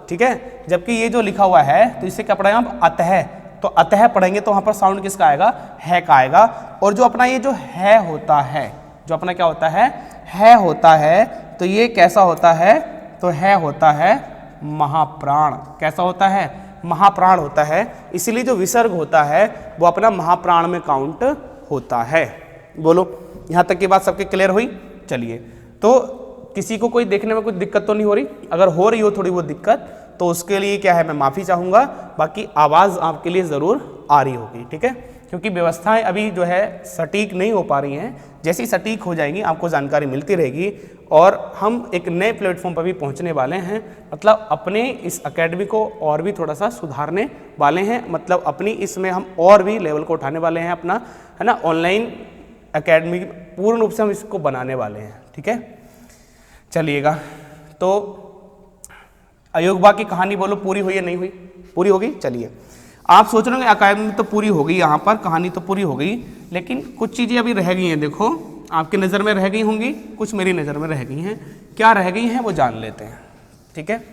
ठीक है। जबकि ये जो लिखा हुआ है तो इसे क्या पढ़ेंगे आप अतः, तो अतः पढ़ेंगे तो वहाँ पर साउंड किसका आएगा, है का आएगा। और जो अपना ये जो है होता है, जो अपना क्या होता है होता है, तो ये कैसा होता है, तो है होता है महाप्राण। कैसा होता है, महाप्राण होता है। इसीलिए जो विसर्ग होता है वो अपना महाप्राण में काउंट होता है। बोलो यहाँ तक की बात सबके क्लियर हुई। चलिए, तो किसी को कोई देखने में कुछ दिक्कत तो नहीं हो रही? अगर हो रही हो थोड़ी बहुत दिक्कत तो उसके लिए क्या है, मैं माफ़ी चाहूँगा। बाकी आवाज़ आपके लिए ज़रूर आ रही होगी, ठीक है, क्योंकि व्यवस्थाएं अभी जो है सटीक नहीं हो पा रही हैं। जैसी सटीक हो जाएंगी आपको जानकारी मिलती रहेगी और हम एक नए प्लेटफॉर्म पर भी पहुंचने वाले हैं। मतलब अपने इस एकेडमी को और भी थोड़ा सा सुधारने वाले हैं, मतलब अपनी इसमें हम और भी लेवल को उठाने वाले हैं अपना, है ना। ऑनलाइन एकेडमी पूर्ण रूप से हम इसको बनाने वाले हैं, ठीक है। चलिएगा, तो अयोग्यता की कहानी बोलो पूरी हुई या नहीं हुई? पूरी होगी। चलिए, आप सोच रहे होंगे एकेडमी तो पूरी हो गई, यहाँ पर कहानी तो पूरी हो गई, लेकिन कुछ चीज़ें अभी रह गई हैं। देखो, आपकी नज़र में रह गई होंगी, कुछ मेरी नज़र में रह गई हैं। क्या रह गई हैं वो जान लेते हैं, ठीक है।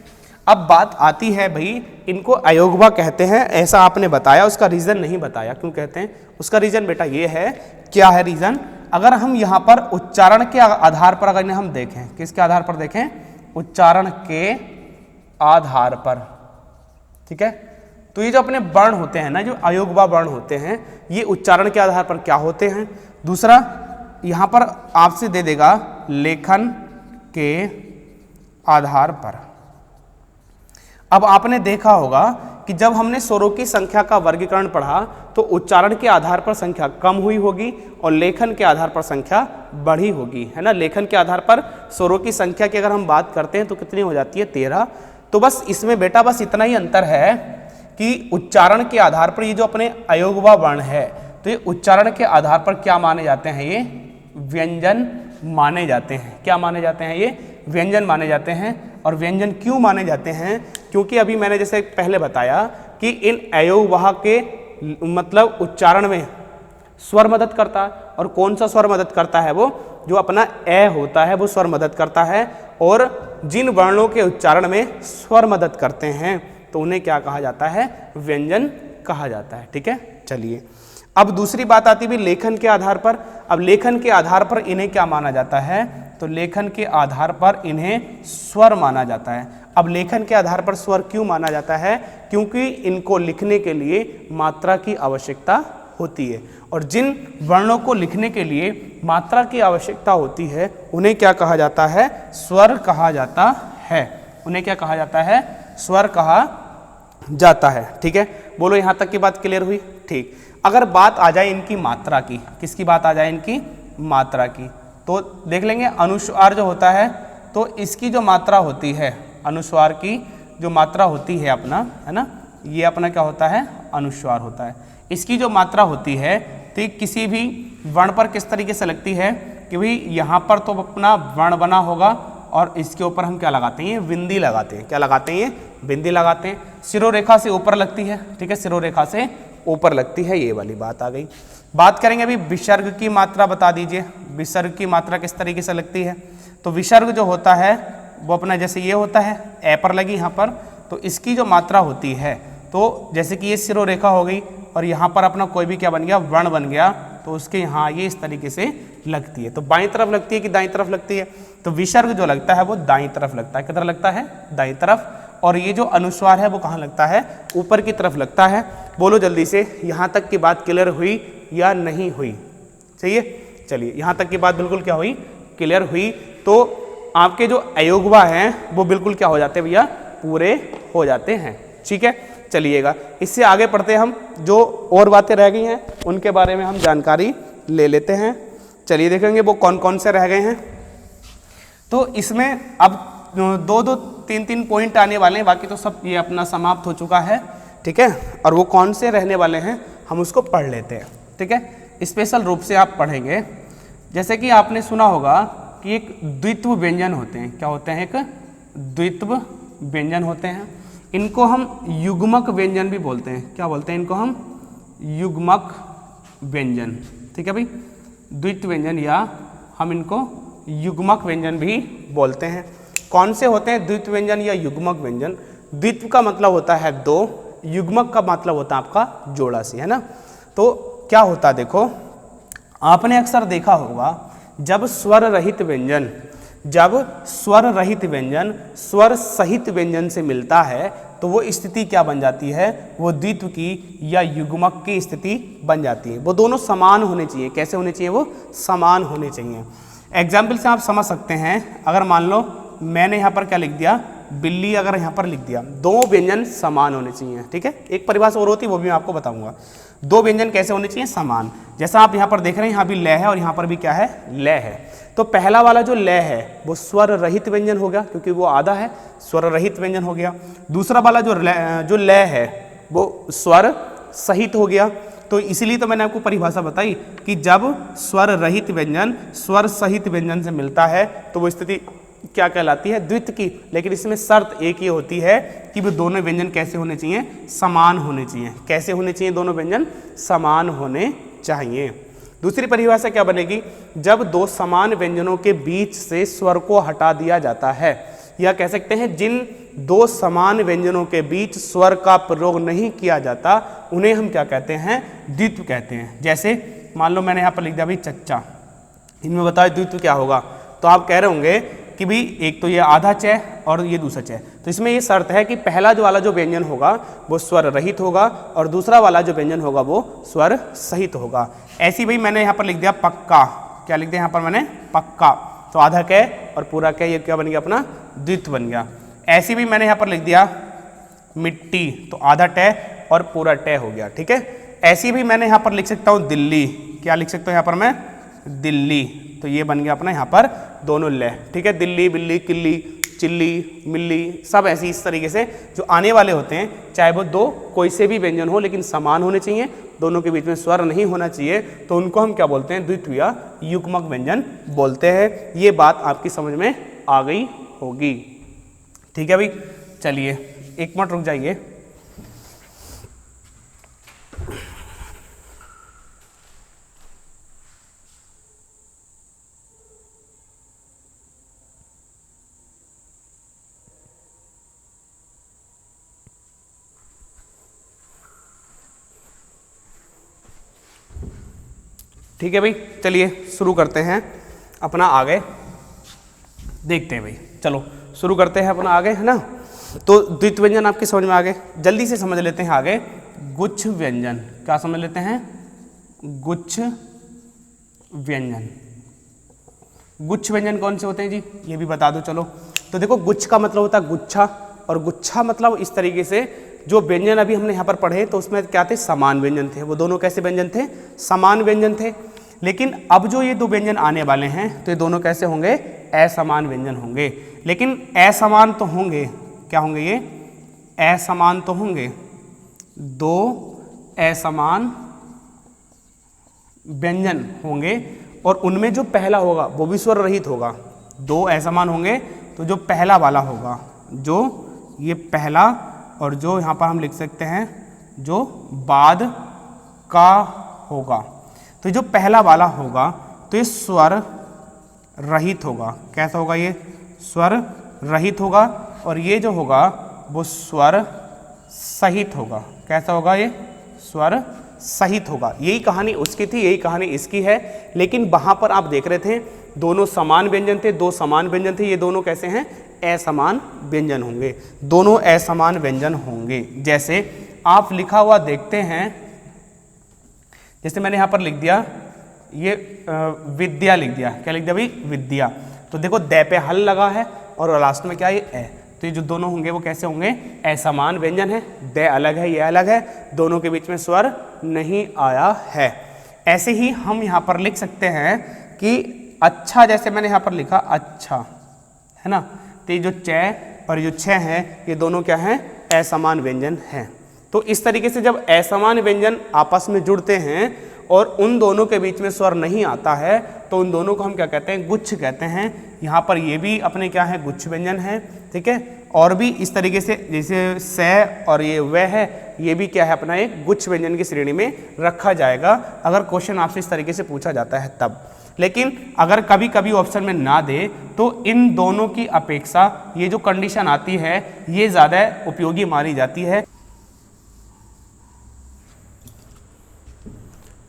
अब बात आती है भाई, इनको अयोग्यता कहते हैं, ऐसा आपने बताया, उसका रीज़न नहीं बताया क्यों कहते हैं। उसका रीज़न बेटा ये है, क्या है रीज़न? अगर हम यहाँ पर उच्चारण के आधार पर अगर हम देखें, किसके आधार पर देखें? उच्चारण के आधार पर, ठीक है। तो ये जो अपने वर्ण होते हैं ना, जो अयोग्यता वर्ण होते हैं, ये उच्चारण के आधार पर क्या होते हैं। दूसरा, यहाँ पर आपसे दे देगा लेखन के आधार पर। अब आपने देखा होगा कि जब हमने स्वरों की संख्या का वर्गीकरण पढ़ा तो उच्चारण के आधार पर संख्या कम हुई होगी और लेखन के आधार पर संख्या बढ़ी होगी, है ना। लेखन के आधार पर स्वरों की संख्या की अगर हम बात करते हैं तो कितनी हो जाती है? 13। तो बस इसमें बेटा बस इतना ही अंतर है कि उच्चारण के आधार पर ये जो अपने अयोग्यता वर्ण है, तो ये उच्चारण के आधार पर क्या माने जाते हैं? ये व्यंजन माने जाते हैं। क्या माने जाते हैं? ये व्यंजन माने जाते हैं। और व्यंजन क्यों माने जाते हैं? क्योंकि अभी मैंने जैसे पहले बताया कि इन अयोग्यता के मतलब उच्चारण में स्वर मदद करता है। और कौन सा स्वर मदद करता है? वो जो अपना ए होता है वो स्वर मदद करता है। और जिन वर्णों के उच्चारण में स्वर मदद करते हैं तो उन्हें क्या कहा जाता है? व्यंजन कहा जाता है, ठीक है। चलिए, अब दूसरी बात आती है लेखन के आधार पर। अब लेखन के आधार पर इन्हें क्या माना जाता है? तो लेखन के आधार पर इन्हें स्वर माना जाता है। अब लेखन के आधार पर स्वर क्यों माना जाता है? क्योंकि इनको लिखने के लिए मात्रा की आवश्यकता होती है। और जिन वर्णों को लिखने के लिए मात्रा की आवश्यकता होती है उन्हें क्या कहा जाता है? स्वर कहा जाता है। उन्हें क्या कहा जाता है? स्वर कहा जाता है, ठीक है। बोलो यहाँ तक की बात क्लियर हुई? ठीक। अगर बात आ जाए इनकी मात्रा की, किसकी बात आ जाए? इनकी मात्रा की, तो देख लेंगे अनुस्वार जो होता है तो इसकी जो मात्रा होती है, अनुस्वार की जो मात्रा होती है अपना, है ना, ये अपना क्या होता है? अनुस्वार होता है। इसकी जो मात्रा होती है तो किसी भी वर्ण पर किस तरीके से लगती है कि भाई यहाँ पर तो अपना वर्ण बना होगा और इसके ऊपर हम क्या लगाते हैं? बिंदी लगाते हैं। क्या लगाते हैं? बिंदी लगाते हैं। सिरोरेखा से ऊपर लगती है, ठीक है, सिरोरेखा से ऊपर लगती है, ये वाली बात आ गई। बात करेंगे अभी विसर्ग की मात्रा, बता दीजिए विसर्ग की मात्रा किस तरीके से लगती है। तो विसर्ग जो होता है वो अपना जैसे ये होता है, ए पर लगी यहाँ पर, तो इसकी जो मात्रा होती है, तो जैसे कि ये सिरोरेखा हो गई और यहाँ पर अपना कोई भी क्या बन गया? वर्ण बन गया, तो उसके यहाँ ये इस तरीके से लगती है। तो बाईं तरफ लगती है कि दाईं तरफ लगती है? तो विसर्ग जो लगता है वो दाईं तरफ लगता है। किधर लगता है? दाईं तरफ। और ये जो अनुस्वार है वो कहाँ लगता है? ऊपर की तरफ लगता है। बोलो जल्दी से, यहाँ तक की बात क्लियर हुई या नहीं हुई? चाहिए, चलिए, यहाँ तक की बात बिल्कुल क्या हुई? क्लियर हुई। तो आपके जो अयोग्यता हैं वो बिल्कुल क्या हो जाते हैं भैया? पूरे हो जाते हैं, ठीक है। चलिएगा, इससे आगे पढ़ते हम, जो और बातें रह गई हैं उनके बारे में हम जानकारी ले लेते हैं। चलिए देखेंगे वो कौन कौन से रह गए हैं। तो इसमें अब दो तीन पॉइंट आने वाले हैं, बाकी तो सब ये अपना समाप्त हो चुका है, ठीक है। और वो कौन से रहने वाले हैं हम उसको पढ़ लेते हैं, ठीक है। स्पेशल रूप से आप पढ़ेंगे। जैसे कि आपने सुना होगा कि एक द्वित्व व्यंजन होते हैं। क्या होते हैं? एक द्वित्व व्यंजन होते हैं। इनको हम युग्मक व्यंजन भी बोलते हैं। क्या बोलते हैं इनको हम? युग्मक व्यंजन, ठीक है भाई। द्वित्व व्यंजन या हम इनको युग्मक व्यंजन भी बोलते हैं। कौन से होते हैं द्वित्व व्यंजन या युग्मक व्यंजन? द्वित्व का मतलब होता है दो, युग्मक का मतलब होता है आपका जोड़ा सी, है ना। तो क्या होता है देखो, आपने अक्सर देखा होगा जब स्वर रहित व्यंजन स्वर सहित व्यंजन से मिलता है तो वो स्थिति क्या बन जाती है? वो द्वित्व की या युग्मक की स्थिति बन जाती है। वो दोनों समान होने चाहिए। कैसे होने चाहिए? वो समान होने चाहिए। एग्जाम्पल से आप समझ सकते हैं, अगर मान लो मैंने यहाँ पर क्या लिख दिया, बिल्ली अगर यहाँ पर लिख दिया, दो व्यंजन समान होने चाहिए, ठीक है। एक परिभाषा और होती है, वो भी मैं आपको बताऊंगा। दो व्यंजन कैसे होने चाहिए? समान। जैसा आप यहाँ पर देख रहे हैं, यहाँ भी लय है और यहाँ पर भी क्या है? लय है। तो पहला वाला जो लय है वो स्वर रहित व्यंजन हो गया, क्योंकि वो आधा है, स्वर रहित व्यंजन हो गया। दूसरा वाला जो लय है वो स्वर सहित हो गया। तो इसीलिए तो मैंने आपको परिभाषा बताई कि जब स्वर रहित व्यंजन स्वर सहित व्यंजन से मिलता है तो वो स्थिति क्या कहलाती है? द्वित्व की। लेकिन इसमें शर्त एक ही होती है कि वो दोनों व्यंजन कैसे होने चाहिए? समान होने चाहिए। कैसे होने चाहिए? दोनों व्यंजन समान होने चाहिए। दूसरी परिभाषा क्या बनेगी? जब दो समान व्यंजनों के बीच से स्वर को हटा दिया जाता है, या कह सकते हैं जिन दो समान व्यंजनों के बीच स्वर का प्रयोग नहीं किया जाता उन्हें हम क्या कहते हैं? द्वित्व कहते हैं। जैसे मान लो मैंने यहाँ पर लिख दिया भाई चच्चा, इनमें बताओ द्वित्व क्या होगा? तो आप कह रहे होंगे कि भाई एक तो ये आधा च और ये दूसरा च। तो इसमें ये शर्त है कि पहला जो वाला जो व्यंजन होगा वो स्वर रहित होगा और दूसरा वाला जो व्यंजन होगा वो स्वर सहित होगा। ऐसी भाई मैंने यहाँ पर लिख दिया पक्का, क्या लिख दिया यहाँ पर मैंने? पक्का। तो आधा क और पूरा क, ये क्या बन गया? अपना द्वित्व बन गया। ऐसी भी मैंने यहाँ पर लिख दिया मिट्टी, तो आधा ट और पूरा ट हो गया, ठीक है। ऐसी भी मैंने यहाँ पर लिख सकता हूँ दिल्ली, क्या लिख सकता हूँ यहाँ पर मैं? दिल्ली। तो ये बन गया अपना यहाँ पर दोनों लय, ठीक है। दिल्ली, बिल्ली, किल्ली, चिल्ली, मिल्ली, सब ऐसी इस तरीके से जो आने वाले होते हैं, चाहे वो दो कोई से भी व्यंजन हो लेकिन समान होने चाहिए, दोनों के बीच में स्वर नहीं होना चाहिए, तो उनको हम क्या बोलते हैं? द्वित्व या युग्मक व्यंजन बोलते हैं। ये बात आपकी समझ में आ गई होगी, ठीक है भाई। चलिए एक मिनट रुक जाइए। ठीक है भाई, चलिए शुरू करते हैं अपना आगे, देखते हैं भाई। चलो शुरू करते हैं अपना आगे, है ना। तो द्वित्व व्यंजन आपके समझ में आ गए। जल्दी से समझ लेते हैं आगे गुच्छ व्यंजन। क्या समझ लेते हैं? गुच्छ व्यंजन। गुच्छ व्यंजन कौन से होते हैं जी? ये भी बता दो चलो। तो देखो, गुच्छ का मतलब होता है गुच्छा, और गुच्छा मतलब इस तरीके से जो व्यंजन अभी हमने यहाँ पर पढ़े तो उसमें क्या थे? समान व्यंजन थे। वो दोनों कैसे व्यंजन थे? समान व्यंजन थे। लेकिन अब जो ये दो व्यंजन आने वाले हैं तो ये दोनों कैसे होंगे? असमान व्यंजन होंगे। लेकिन असमान तो होंगे, क्या होंगे ये? असमान तो होंगे, दो असमान व्यंजन होंगे और उनमें जो पहला होगा वो भी स्वर रहित होगा। दो असमान होंगे तो जो पहला वाला होगा, जो ये पहला, और जो यहाँ पर हम लिख सकते हैं जो बाद का होगा, तो जो पहला वाला होगा तो ये स्वर रहित होगा। कैसा होगा? ये स्वर रहित होगा। और ये जो होगा वो स्वर सहित होगा। कैसा होगा? ये स्वर सहित होगा। यही कहानी उसकी थी, यही कहानी इसकी है। लेकिन वहाँ पर आप देख रहे थे दोनों समान व्यंजन थे, दो समान व्यंजन थे। ये दोनों कैसे हैं? असमान व्यंजन होंगे। दोनों असमान व्यंजन होंगे। जैसे आप लिखा हुआ देखते हैं, जैसे मैंने यहाँ पर लिख दिया ये विद्या लिख दिया। क्या लिख दिया भाई? विद्या। तो देखो द पे हल लगा है और लास्ट में क्या है? ये तो ये जो दोनों होंगे वो कैसे होंगे? असमान व्यंजन है। द अलग है, ये अलग है, दोनों के बीच में स्वर नहीं आया है। ऐसे ही हम यहाँ पर लिख सकते हैं कि अच्छा, जैसे मैंने यहाँ पर लिखा अच्छा, है ना। तो ये जो च और जो छ है ये दोनों क्या हैं? असमान व्यंजन हैं। तो इस तरीके से जब असमान व्यंजन आपस में जुड़ते हैं और उन दोनों के बीच में स्वर नहीं आता है तो उन दोनों को हम क्या कहते हैं? गुच्छ कहते हैं। यहाँ पर ये भी अपने क्या है? गुच्छ व्यंजन है, ठीक है। और भी इस तरीके से जैसे स और ये व है, ये भी क्या है? अपना एक गुच्छ व्यंजन की श्रेणी में रखा जाएगा अगर क्वेश्चन आपसे इस तरीके से पूछा जाता है तब। लेकिन अगर कभी कभी ऑप्शन में ना दे तो इन दोनों की अपेक्षा ये जो कंडीशन आती है ये ज़्यादा उपयोगी मानी जाती है।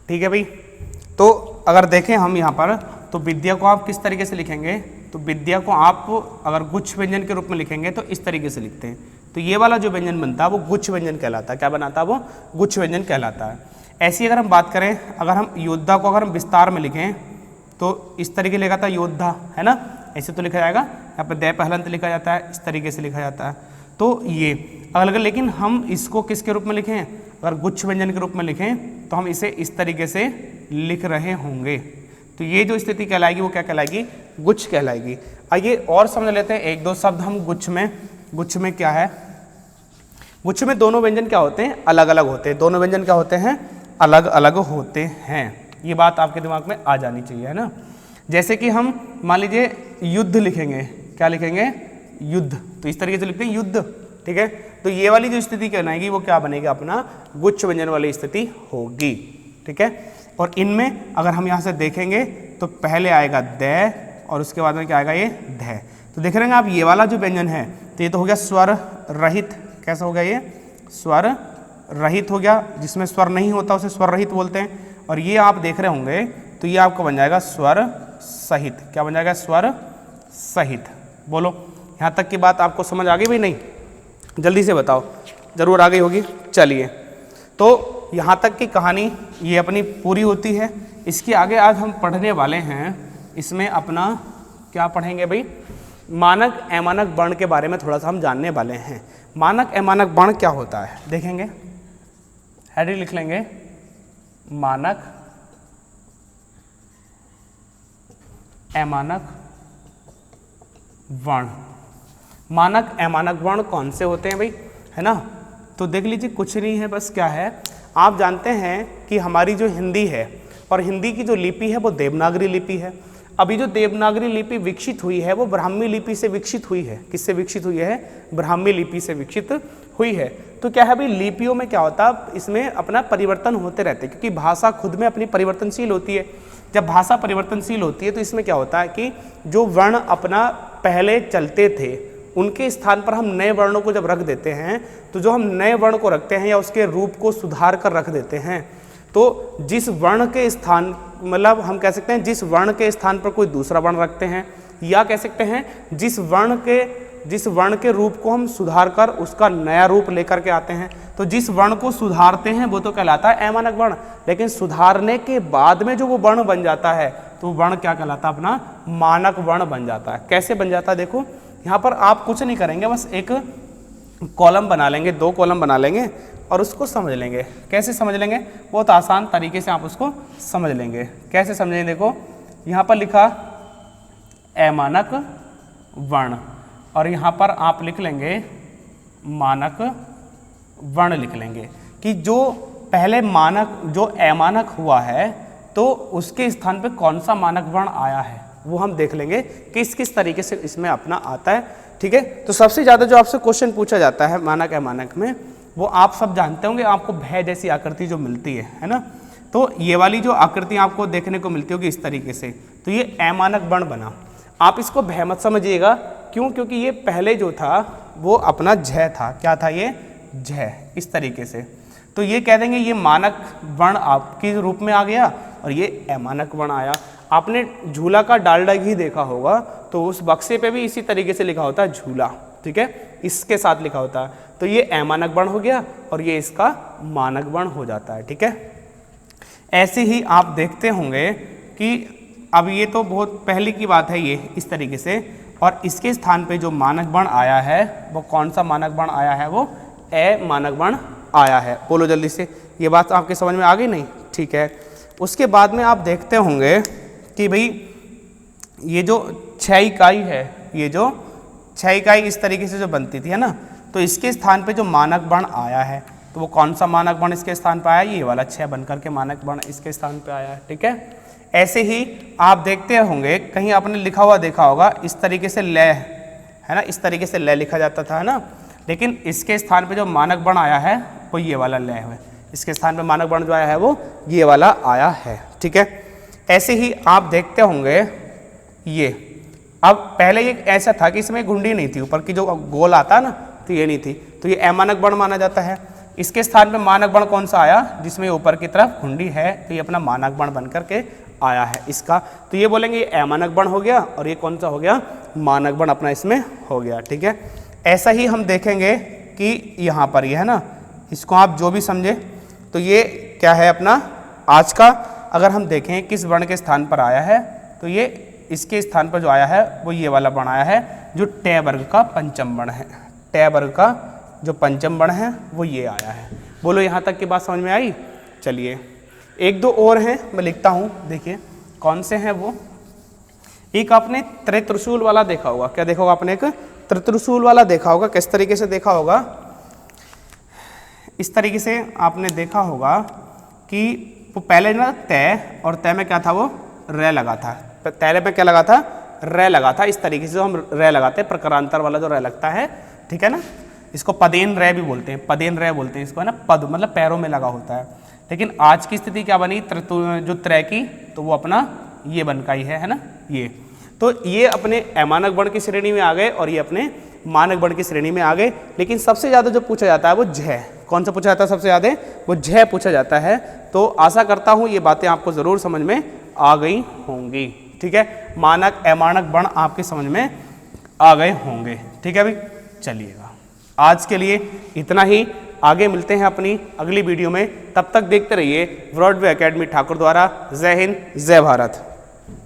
ठीक है भाई, तो अगर देखें हम यहाँ पर तो विद्या को आप किस तरीके से लिखेंगे, तो विद्या को आप अगर गुच्छ व्यंजन के रूप में लिखेंगे तो इस तरीके से लिखते हैं। तो ये वाला जो व्यंजन बनता है वो गुच्छ व्यंजन कहलाता है। क्या बनाता है वो? गुच्छ व्यंजन कहलाता है। ऐसी अगर हम बात करें, अगर हम योद्धा को अगर हम विस्तार में लिखें तो इस तरीके लिखा था योद्धा, है ना, ऐसे तो लिखा जाएगा। यहाँ पर दय पहलंत लिखा जाता है, इस तरीके से लिखा जाता है। तो ये अलग, लेकिन हम इसको किसके रूप में लिखें, अगर गुच्छ व्यंजन के रूप में लिखें तो हम इसे इस तरीके से लिख रहे होंगे। तो ये जो स्थिति कहलाएगी वो क्या कहलाएगी? गुच्छ कहलाएगी। आइए और समझ लेते हैं एक दो शब्द हम गुच्छ में। गुच्छ में क्या है? गुच्छ में दोनों व्यंजन क्या होते हैं? अलग अलग होते हैं। दोनों व्यंजन क्या होते हैं? अलग अलग होते हैं। ये बात आपके दिमाग में आ जानी चाहिए, है ना। जैसे कि हम मान लीजिए युद्ध लिखेंगे, क्या लिखेंगे? युद्ध। तो इस तरीके से लिखते हैं युद्ध, ठीक है। तो ये वाली जो स्थिति कहलाएगी वो क्या बनेगी? अपना गुच्छ व्यंजन वाली स्थिति होगी, ठीक है। और इनमें अगर हम यहाँ से देखेंगे तो पहले आएगा द और उसके बाद में क्या आएगा? ये ध। तो देख रहे हैं आप ये वाला जो व्यंजन है तो ये तो हो गया स्वर रहित। कैसा हो गया? ये स्वर रहित हो गया। जिसमें स्वर नहीं होता उसे स्वर रहित बोलते हैं। और ये आप देख रहे होंगे तो ये आपका बन जाएगा स्वर सहित। क्या बन जाएगा? स्वर सहित। बोलो, यहाँ तक की बात आपको समझ आ गई भाई? नहीं, जल्दी से बताओ, जरूर आ गई होगी। चलिए, तो यहाँ तक की कहानी ये अपनी पूरी होती है। इसके आगे आज हम पढ़ने वाले हैं, इसमें अपना क्या पढ़ेंगे भाई? मानक अमानक वर्ण के बारे में थोड़ा सा हम जानने वाले हैं। मानक अमानक वर्ण क्या होता है देखेंगे। हेडिंग लिख लेंगे, मानक अमानक वर्ण। मानक अमानक वर्ण कौन से होते हैं भाई, है ना। तो देख लीजिए, कुछ नहीं है, बस क्या है, आप जानते हैं कि हमारी जो हिंदी है और हिंदी की जो लिपि है वो देवनागरी लिपि है। अभी जो देवनागरी लिपि विकसित हुई है वो ब्राह्मी लिपि से विकसित हुई है। किससे विकसित हुई है? ब्राह्मी लिपि से विकसित हुई है। तो क्या है भाई, लिपियों में क्या होता है, इसमें अपना परिवर्तन होते रहते हैं, क्योंकि भाषा खुद में अपनी परिवर्तनशील होती है। जब भाषा परिवर्तनशील होती है तो इसमें क्या होता है कि जो वर्ण अपना पहले चलते थे उनके स्थान पर हम नए वर्णों को जब रख देते हैं, तो जो हम नए वर्ण को रखते हैं या उसके रूप को सुधार कर रख देते हैं, तो जिस वर्ण के स्थान, मतलब हम कह सकते हैं जिस वर्ण के स्थान पर कोई दूसरा वर्ण रखते हैं, या कह सकते हैं जिस वर्ण के रूप को हम सुधार कर उसका नया रूप लेकर के आते हैं, तो जिस वर्ण को सुधारते हैं वो तो कहलाता है अमानक वर्ण। लेकिन सुधारने के बाद में जो वो वर्ण बन जाता है तो वर्ण क्या कहलाता है? अपना मानक वर्ण बन जाता है। कैसे बन जाता है? देखो, यहाँ पर आप कुछ नहीं करेंगे, बस एक कॉलम बना लेंगे, 2 कॉलम बना लेंगे और उसको समझ लेंगे। कैसे समझ लेंगे? बहुत आसान तरीके से आप उसको समझ लेंगे। कैसे समझेंगे? देखो, यहाँ पर लिखा अमानक वर्ण और यहाँ पर आप लिख लेंगे मानक वर्ण लिख लेंगे कि जो पहले मानक जो अमानक हुआ है तो उसके स्थान पे कौन सा मानक वर्ण आया है वो हम देख लेंगे किस किस तरीके से इसमें अपना आता है, ठीक है। तो सबसे ज़्यादा जो आपसे क्वेश्चन पूछा जाता है मानक अमानक में, वो आप सब जानते होंगे, आपको भय जैसी आकृति जो मिलती है ना। तो ये वाली जो आकृति आपको देखने को मिलती होगी इस तरीके से, तो ये अमानक वर्ण बना। आप इसको भय मत समझिएगा, क्यों? क्योंकि ये पहले जो था वो अपना झ था। क्या था ये? झ, इस तरीके से। तो ये कह देंगे ये मानक वर्ण आपके रूप में आ गया और ये अमानक वर्ण आया। आपने झूला का डालडा घी देखा होगा, तो उस बक्से पे भी इसी तरीके से लिखा होता है झूला, ठीक है, इसके साथ लिखा होता है। तो ये अमानक वर्ण हो गया और ये इसका मानक वर्ण हो जाता है, ठीक है। ऐसे ही आप देखते होंगे कि अब ये तो बहुत पहले की बात है ये इस तरीके से, और इसके स्थान पे जो मानक वर्ण आया है वो कौन सा मानक वर्ण आया है? वो अमानक वर्ण आया है। बोलो जल्दी से, ये बात आपके समझ में आ गई? नहीं, ठीक है। उसके बाद में आप देखते होंगे कि भाई ये जो 6 इकाई है, ये जो 6 इकाई इस तरीके से जो बनती थी, है ना, तो इसके स्थान पे जो मानक वर्ण आया है तो वो कौन सा मानक वर्ण इसके स्थान पे आया? ये वाला 6 बनकर के मानक वर्ण इसके स्थान पे आया है, ठीक है। ऐसे ही आप देखते होंगे कहीं आपने लिखा हुआ देखा होगा इस तरीके से ल, है ना, इस तरीके से ल लिखा जाता था, है ना, लेकिन इसके स्थान पे जो मानक वर्ण आया है वो ये वाला ल है। इसके स्थान पे मानक वर्ण जो आया है वो ये वाला आया है, ठीक है। ऐसे ही आप देखते होंगे ये, अब पहले ये ऐसा था कि इसमें घुंडी नहीं थी, ऊपर की जो गोल आता ना तो ये नहीं थी, तो ये अमानक बण माना जाता है। इसके स्थान पे मानक बण कौन सा आया, जिसमें ऊपर की तरफ घुंडी है, तो ये अपना मानक बण बन करके आया है इसका, तो ये बोलेंगे ये अमानक बण हो गया और ये कौन सा हो गया, मानक बण अपना इसमें हो गया। ठीक है, ऐसा ही हम देखेंगे कि यहाँ पर ये है ना, इसको आप जो भी समझे, तो ये क्या है अपना आज का, अगर हम देखें किस वर्ण के स्थान पर आया है, तो ये इसके स्थान पर जो आया है वो ये वाला वर्ण आया है जो टे वर्ग का पंचम वर्ण है। टे वर्ग का जो पंचम वर्ण है वो ये आया है। बोलो यहाँ तक की बात समझ में आई। चलिए एक दो और हैं, मैं लिखता हूँ, देखिए कौन से हैं वो। एक आपने त्रित्रिशूल वाला देखा होगा, क्या देखा होगा आपने, एक त्रित्रिशूल वाला देखा होगा। किस तरीके से देखा होगा, इस तरीके से आपने देखा होगा कि वो पहले ना तय, और तय में क्या था, वो रे लगा था, तय में क्या लगा था, रे लगा था। इस तरीके से हम रे लगाते हैं, प्रकारांतर वाला जो रे लगता है, ठीक है ना, इसको पदेन रे भी बोलते हैं, पदेन रे बोलते हैं इसको, है ना, पद मतलब पैरों में लगा होता है। लेकिन आज की स्थिति क्या बनी, जो त्रय की, तो वो अपना ये बन का ही है ना, ये, तो ये अपने अमानक वर्ण की श्रेणी में आ गए और ये अपने मानक वर्ण की श्रेणी में आ गए। लेकिन सबसे ज़्यादा जो पूछा जाता है वो झ, कौन सा पूछा जाता है सबसे ज़्यादा, वो झ पूछा जाता है। तो आशा करता हूँ ये बातें आपको ज़रूर समझ में आ गई होंगी। ठीक है, मानक अमानक वर्ण आपके समझ में आ गए होंगे। ठीक है भाई, चलिएगा आज के लिए इतना ही, आगे मिलते हैं अपनी अगली वीडियो में। तब तक देखते रहिए ब्रॉडवे एकेडमी ठाकुर द्वारा। जय हिंद, जय भारत।